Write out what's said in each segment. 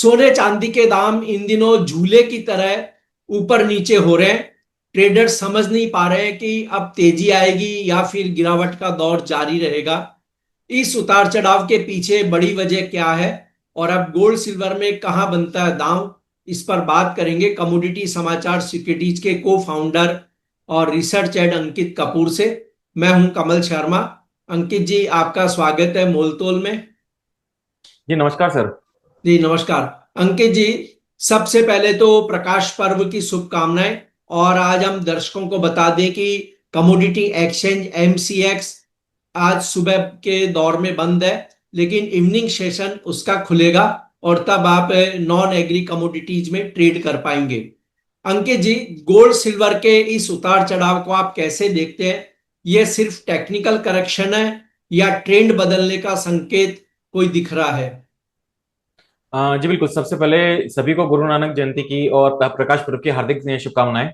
सोने चांदी के दाम इन दिनों झूले की तरह ऊपर नीचे हो रहे हैं। ट्रेडर्स समझ नहीं पा रहे हैं कि अब तेजी आएगी या फिर गिरावट का दौर जारी रहेगा। इस उतार चढ़ाव के पीछे बड़ी वजह क्या है और अब गोल्ड सिल्वर में कहां बनता है दांव, इस पर बात करेंगे कमोडिटी समाचार सिक्योरिटीज के को फाउंडर और रिसर्च हेड अंकित कपूर से। मैं हूं कमल शर्मा। अंकित जी, आपका स्वागत है मोलतोल में। जी नमस्कार सर। जी नमस्कार। अंकित जी, सबसे पहले तो प्रकाश पर्व की शुभकामनाएं। और आज हम दर्शकों को बता दें कि कमोडिटी एक्सचेंज एमसीएक्स आज सुबह के दौर में बंद है, लेकिन इवनिंग सेशन उसका खुलेगा और तब आप नॉन एग्री कमोडिटीज में ट्रेड कर पाएंगे। अंकित जी, गोल्ड सिल्वर के इस उतार चढ़ाव को आप कैसे देखते हैं? यह सिर्फ टेक्निकल करेक्शन है या ट्रेंड बदलने का संकेत कोई दिख रहा है? जी बिल्कुल, सबसे पहले सभी को गुरु नानक जयंती की और प्रकाश पर्व की हार्दिक शुभकामनाएं।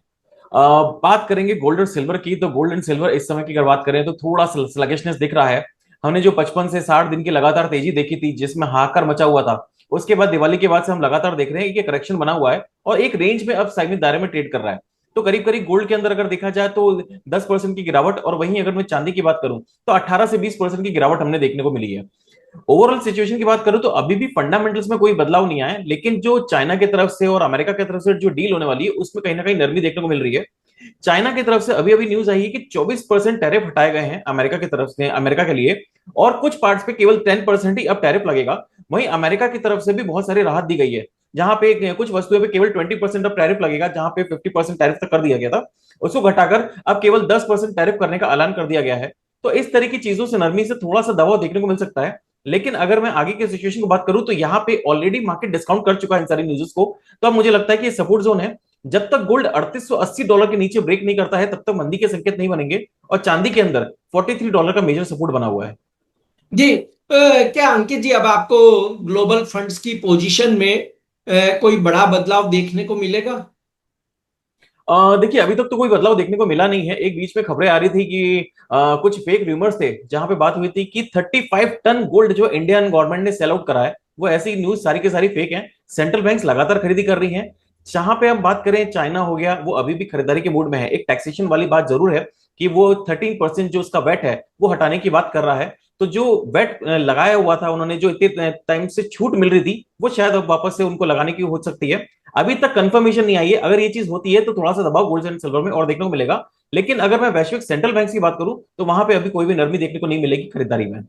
बात करेंगे गोल्ड और सिल्वर की, तो गोल्ड एंड सिल्वर इस समय की अगर बात करें तो थोड़ा स्लगिशनेस दिख रहा है। हमने जो 55 से 60 दिन की लगातार तेजी देखी थी जिसमें हाहाकार मचा हुआ था, उसके बाद दिवाली के बाद से हम लगातार देख रहे हैं कि करेक्शन बना हुआ है और एक रेंज में अब साइमित दायरे में ट्रेड कर रहा है। तो करीब करीब गोल्ड के अंदर अगर देखा जाए तो 10% की गिरावट, और वहीं अगर मैं चांदी की बात करूं तो 18 से 20% की गिरावट हमने देखने को मिली है। ओवरऑल सिचुएशन की बात करूं तो अभी भी फंडामेंटल्स में कोई बदलाव नहीं आया है, लेकिन जो चाइना की तरफ से और अमेरिका की तरफ से जो डील होने वाली है उसमें कहीं ना कहीं नरमी देखने को मिल रही है। चाइना की तरफ से अभी अभी न्यूज आई है कि 24% टैरिफ हटाए गए हैं अमेरिका की तरफ से, अमेरिका के लिए, और कुछ पार्ट्स पे केवल 10% ही अब टैरिफ लगेगा। वहीं अमेरिका की तरफ से भी बहुत सारी राहत दी गई है, जहां पे कुछ वस्तुओं पे केवल 20% अब टैरिफ लगेगा, जहां पे 50% टैरिफ तक कर दिया गया था, उसको घटाकर अब केवल 10% टैरिफ करने का ऐलान कर दिया गया है। तो इस तरह की चीजों से नरमी से थोड़ा सा दबाव देखने को मिल सकता है। लेकिन अगर मैं आगे के सिचुएशन की बात करूं तो यहाँ पे ऑलरेडी मार्केट डिस्काउंट कर चुका है इन सारी न्यूज़ को। तो अब मुझे लगता है कि ये सपोर्ट जोन है। जब तक गोल्ड $3880 के नीचे ब्रेक नहीं करता है तब तक मंदी के संकेत नहीं बनेंगे, और चांदी के अंदर $43 का मेजर सपोर्ट बना हुआ है। जी, क्या अंकित जी, अब आपको ग्लोबल फंड्स की पोजीशन में कोई बड़ा बदलाव देखने को मिलेगा? देखिए, अभी तक तो कोई बदलाव देखने को मिला नहीं है। एक बीच में खबरें आ रही थी कि कुछ फेक रूमर्स थे जहां पे बात हुई थी कि 35 टन गोल्ड जो इंडियन गवर्नमेंट ने सेल आउट करा है, वो ऐसी न्यूज सारी की सारी फेक है। सेंट्रल बैंक्स लगातार खरीदी कर रही हैं। जहां पे हम बात करें, चाइना हो गया, वो अभी भी खरीदारी के मूड में है। एक टैक्सेशन वाली बात जरूर है कि वो 13% जो उसका वेट है वो हटाने की बात कर रहा है। तो जो वेट लगाया हुआ था उन्होंने, जो इतने टाइम से छूट मिल रही थी, वो शायद अब वापस से उनको लगाने की हो सकती है। अभी तक कंफर्मेशन नहीं आई है। अगर ये चीज होती है तो थोड़ा सा दबाव गोल्ड एंड सिल्वर में और देखने को मिलेगा। लेकिन अगर मैं वैश्विक सेंट्रल बैंक की बात करूं तो वहां पे अभी कोई भी नरमी देखने को नहीं मिलेगी खरीदारी में।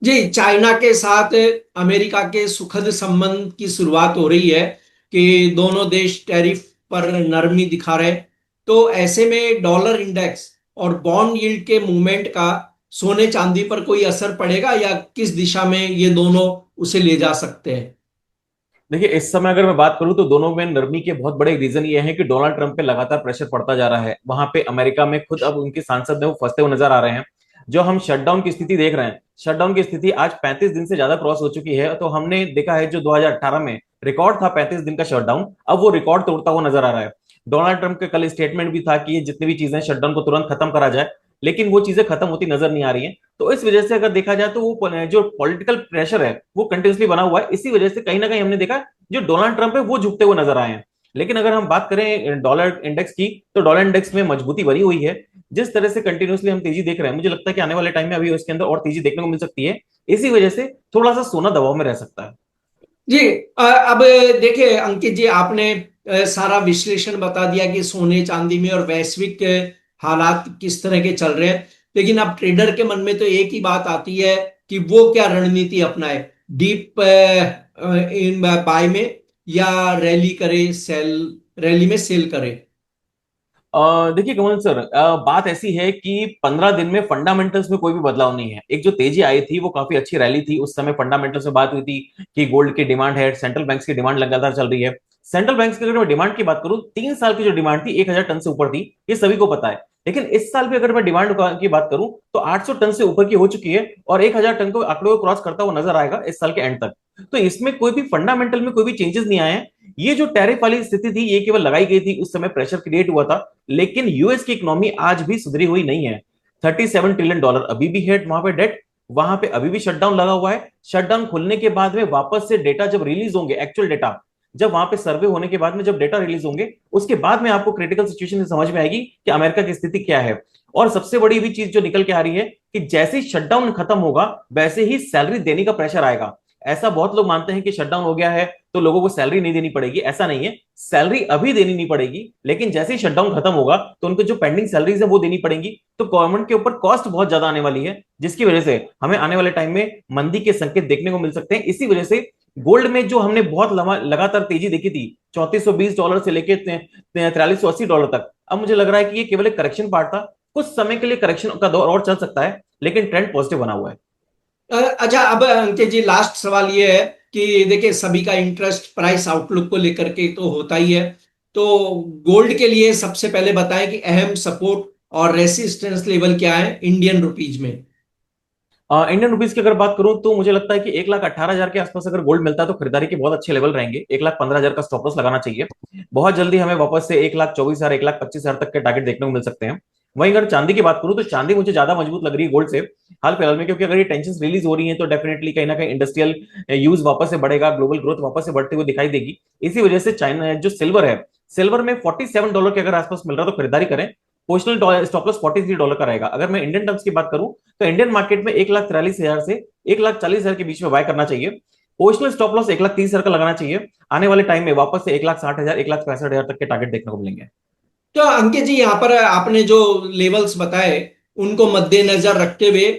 जी, चाइना के साथ अमेरिका के सुखद संबंध की शुरुआत हो रही है कि दोनों देश टैरिफ पर नरमी दिखा रहे हैं। तो ऐसे में डॉलर इंडेक्स और बॉन्ड यील्ड के मूवमेंट का सोने चांदी पर कोई असर पड़ेगा या किस दिशा में ये दोनों उसे ले जा सकते हैं? देखिए, इस समय अगर मैं बात करूं तो दोनों में नरमी के बहुत बड़े रीजन ये है कि डोनाल्ड ट्रंप पे लगातार प्रेशर पड़ता जा रहा है। वहां पे अमेरिका में खुद अब उनके सांसद है वो फंसते हुए नजर आ रहे हैं। जो हम शटडाउन की स्थिति देख रहे हैं, शटडाउन की स्थिति आज 35 दिन से ज्यादा क्रॉस हो चुकी है। तो हमने देखा है जो 2018 में रिकॉर्ड था 35 दिन का शटडाउन, अब वो रिकॉर्ड तोड़ता हुआ नजर आ रहा है। डोनाल्ड ट्रंप के कल स्टेटमेंट भी था कि ये जितनी भी चीजें शटडाउन को तुरंत खत्म करा जाए, लेकिन वो चीजें खत्म होती नजर नहीं आ रही है। तो इस वजह से अगर देखा जाए तो वो जो पॉलिटिकल प्रेशर है वो कंटिन्यूसली बना हुआ है। इसी वजह से कहीं ना कहीं हमने देखा जो डोनाल्ड ट्रंप है वो झुकते हुए नजर आए हैं। लेकिन अगर हम बात करें डॉलर इंडेक्स की, तो डॉलर इंडेक्स में मजबूती बनी हुई है। जिस तरह से कंटिन्यूसली हम तेजी देख रहे हैं, मुझे लगता है कि आने वाले टाइम में अभी उसके अंदर और तेजी देखने को मिल सकती है। इसी वजह से थोड़ा सा सोना दबाव में रह सकता है। जी, अब देखिए अंकित जी, आपने सारा विश्लेषण बता दिया कि सोने चांदी में और वैश्विक हालात किस तरह के चल रहे हैं। लेकिन अब ट्रेडर के मन में तो एक ही बात आती है कि वो क्या रणनीति अपनाए, डीप इन बाय में या रैली करे, सेल, रैली में सेल करे। देखिए कमल सर, बात ऐसी है कि 15 दिन में फंडामेंटल्स में कोई भी बदलाव नहीं है। एक जो तेजी आई थी वो काफी अच्छी रैली थी, उस समय फंडामेंटल्स में बात हुई थी कि गोल्ड की डिमांड है, सेंट्रल बैंक्स की डिमांड लगातार चल रही है। सेंट्रल बैंक्स की अगर मैं डिमांड की बात करूं, 3 साल की जो डिमांड थी 1000 टन से ऊपर थी, ये सभी को पता है। लेकिन इस साल भी अगर मैं डिमांड की बात करूं तो 800 टन से ऊपर की हो चुकी है, और 1000 टन को आंकड़े को क्रॉस करता हुआ नजर आएगा इस साल के एंड तक। तो इसमें कोई भी फंडामेंटल में कोई भी चेंजेस नहीं आए हैं। ये जो टैरिफ वाली स्थिति थी ये केवल लगाई गई थी, उस समय प्रेशर क्रिएट हुआ था। लेकिन यूएस की इकोनॉमी आज भी सुधरी हुई नहीं है। $37 ट्रिलियन अभी भी है वहां पे डेट। वहां पे अभी भी शटडाउन लगा हुआ है। शटडाउन खुलने के बाद में वापस से डेटा जब रिलीज होंगे, एक्चुअल डेटा जब वहां पे सर्वे होने के बाद में जब डेटा रिलीज होंगे, उसके बाद में आपको क्रिटिकल सिचुएशन समझ में आएगी कि अमेरिका की स्थिति क्या है। और सबसे बड़ी भी चीज जो निकल के आ रही है कि जैसे ही शटडाउन खत्म होगा वैसे ही सैलरी देने का प्रेशर आएगा। ऐसा बहुत लोग मानते हैं कि शटडाउन हो गया है तो लोगों को सैलरी नहीं देनी पड़ेगी, ऐसा नहीं है। सैलरी अभी देनी नहीं पड़ेगी, लेकिन जैसे ही शटडाउन खत्म होगा तो उनको जो पेंडिंग सैलरीज है वो देनी पड़ेंगी। तो गवर्नमेंट के ऊपर कॉस्ट बहुत ज्यादा आने वाली है, जिसकी वजह से हमें आने वाले टाइम में मंदी के संकेत देखने को मिल सकते हैं। इसी वजह से गोल्ड में जो हमने बहुत लगातार तेजी देखी थी, $3420 से लेके $4380 तक, अब मुझे लग रहा है कि ये केवल एक करेक्शन पार्ट था। कुछ समय के लिए करेक्शन का दौर और चल सकता है, लेकिन ट्रेंड पॉजिटिव बना हुआ है। अच्छा, अब अंकित जी लास्ट सवाल ये है कि देखिए सभी का इंटरेस्ट प्राइस आउटलुक को लेकर के तो होता ही है। तो गोल्ड के लिए सबसे पहले बताएं कि अहम सपोर्ट और रेसिस्टेंस लेवल क्या है इंडियन रुपीज में। इंडियन रुपीज की अगर बात करूं तो मुझे लगता है कि 1,18,000 के आसपास अगर गोल्ड मिलता है तो खरीदारी के बहुत अच्छे लेवल रहेंगे। 1,15,000 का स्टॉप लॉस लगाना चाहिए। बहुत जल्दी हमें वापस से 1,24,000 1,25,000 तक के टारगेट देखने को मिल सकते हैं। वहीं अगर चांदी की बात करूं तो चांदी मुझे ज्यादा मजबूत लग रही है गोल्ड से हाल फिलहाल में, क्योंकि अगर ये टेंशन रिलीज हो रही है तो डेफिनेटली कहीं ना कहीं इंडस्ट्रियल यूज वापस से बढ़ेगा, ग्लोबल ग्रोथ वापस से बढ़ते हुए दिखाई देगी। इसी वजह से चाइना जो सिल्वर है, सिल्वर में $47 के अगर आसपास मिल रहा है तो खरीदारी करें। पोस्टल स्टॉप लॉस $43 का रहेगा। अगर मैं इंडियन टर्म्स की बात करूं तो इंडियन मार्केट में 1,43,000 से 1,40,000 के बीच में बाय करना चाहिए। पोस्टल स्टॉप लॉस 1,30,000 का लगाना चाहिए। आने वाले टाइम में वापस से 1,60,000 1,65,000 तक के टारगेट देखने को मिलेंगे। तो अंकित जी यहाँ पर आपने जो लेवल्स बताए उनको मद्देनजर रखते हुए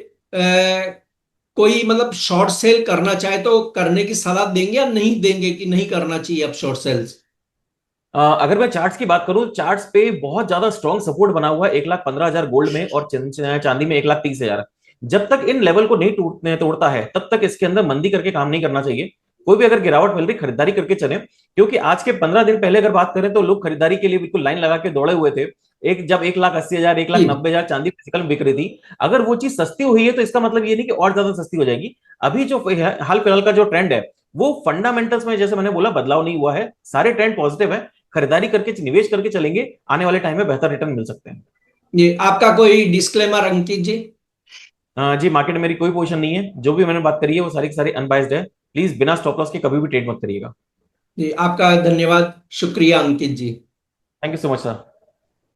कोई मतलब शॉर्ट सेल करना चाहे तो करने की सलाह देंगे या नहीं देंगे कि नहीं करना चाहिए अब शॉर्ट सेल्स। अगर मैं चार्ट्स की बात करूं, चार्ट्स पे बहुत ज्यादा स्ट्रॉन्ग सपोर्ट बना हुआ है 1,15,000 गोल्ड में और चांदी में 1,30,000। जब तक इन लेवल को नहीं तोड़ता है तब तक इसके अंदर मंदी करके काम नहीं करना चाहिए। कोई भी अगर गिरावट मिल रही खरीदारी करके चले, क्योंकि आज के 15 दिन पहले अगर बात करें तो लोग खरीदारी के लिए बिल्कुल लाइन लगा के दौड़े हुए थे। एक जब 1,80,000 जी। 1,90,000 चांदी फिजिकल में बिक रही थी, अगर वो चीज सस्ती हुई है तो इसका मतलब ये नहीं कि और ज्यादा सस्ती हो जाएगी। अभी जो हाल फिलहाल का जो ट्रेंड है वो फंडामेंटल्स में, जैसे मैंने बोला, बदलाव नहीं हुआ है। सारे ट्रेंड पॉजिटिव है। खरीदारी करके निवेश करके चलेंगे, आने वाले टाइम में बेहतर रिटर्न मिल सकते हैं। ये आपका कोई डिस्क्लेमर अंकित जी। जी, मार्केट में मेरी कोई पोजीशन नहीं है। जो भी मैंने बात करी है वो सारी की सारी अनबाइज्ड है। प्लीज बिना स्टॉप लॉस के कभी भी ट्रेड मत करिएगा। जी आपका धन्यवाद, शुक्रिया Ankit ji. Thank you so much sir.